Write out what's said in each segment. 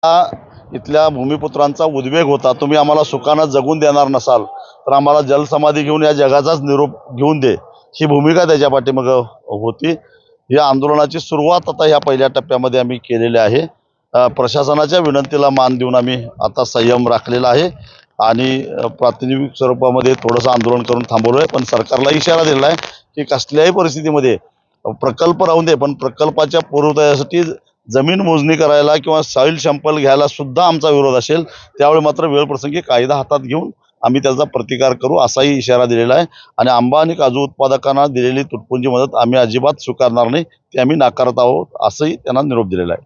इथल्या भूमिपुत्रांचा उद्वेग होता, तुम्ही आम्हाला सुखानं जगून देणार नसाल तर आम्हाला जलसमाधी घेऊन या जगाचाच निरोप घेऊन दे, ही भूमिका त्याच्या पाठीमागं होती. या आंदोलनाची सुरुवात आता ह्या पहिल्या टप्प्यामध्ये आम्ही केलेली आहे. प्रशासनाच्या विनंतीला मान देऊन आम्ही आता संयम राखलेला आहे आणि प्रातिनिधिक स्वरूपामध्ये थोडंसं आंदोलन करून थांबवलं आहे. पण सरकारला इशारा दिला आहे की कसल्याही परिस्थितीमध्ये प्रकल्प राहून दे, पण प्रकल्पाच्या पूर्ततेसाठी जमीन मोजणी करायला किंवा सॉइल सॅम्पल घ्यायला सुद्धा आमचा विरोध असेल, त्यावेळी मात्र वेळप्रसंगी कायदा हातात घेऊन आम्ही त्याचा प्रतिकार करू असाही इशारा दिलेला आहे. आणि आंबा आणि काजू उत्पादकांना दिलेली तुटपुंजी मदत आम्ही अजिबात स्वीकारणार नाही, ते आम्ही नाकारत आहोत असंही त्यांना निरोप दिलेला आहे.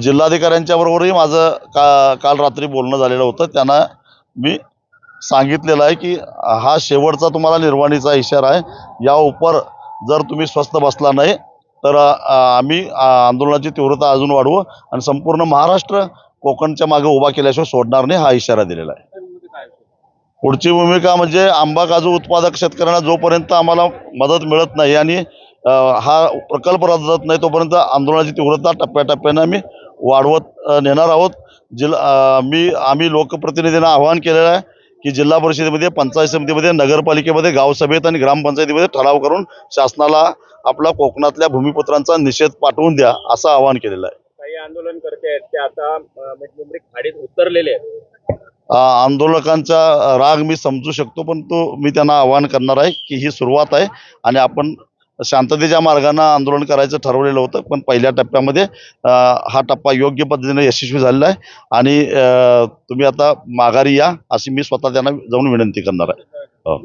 जिल्हाधिकाऱ्यांच्या बरोबरही माझं काल रात्री बोलणं झालेलं होतं. त्यांना मी सांगितलेलं आहे की हा शेवटचा तुम्हाला निर्वाणीचा इशारा आहे, या उपर जर तुम्ही स्वस्थ बसला नाही तर आम्ही आंदोलनाची तीव्रता अजून वाढवू आणि संपूर्ण महाराष्ट्र कोकणच्या मागे उभा केल्याशिवाय सोडणार नाही, हा इशारा दिलेला आहे. पुढची भूमिका म्हणजे आंबा काजू उत्पादक शेतकऱ्यांना जोपर्यंत आम्हाला मदत मिळत नाही आणि हा प्रकल्प रद्द होत नाही तोपर्यंत आंदोलनाची तीव्रता टप्प्याटप्प्याने आम्ही वाढवत नेणार आहोत. आम्ही लोकप्रतिनिधींना आवाहन केलेलं आहे की जिल्हा परिषदेमध्ये, पंचायत समितीमध्ये, नगरपालिकेमध्ये, गावसभेत आणि ग्रामपंचायतीमध्ये ठराव करून शासनाला आपला कोकणातल्या भूमिपुत्रांचा निषेध पाठवून द्या असं आवाहन केलेलं आहे. काही आंदोलनकर्ते आहेत ते आता मुंबई खाडीत उतरलेले आहेत. आंदोलकांचा राग मी समजू शकतो, पण मी त्यांना आवाहन करणार आहे की ही सुरुवात आहे आणि आपण शांततेच्या मार्गाने आंदोलन करायचं ठरवलेलं होतं. पण पहिल्या टप्प्यामध्ये हा टप्पा योग्य पद्धतीने यशस्वी झालेला आहे आणि तुम्ही आता माघारी या अशी मी स्वतः त्यांना जाऊन विनंती करणार आहे.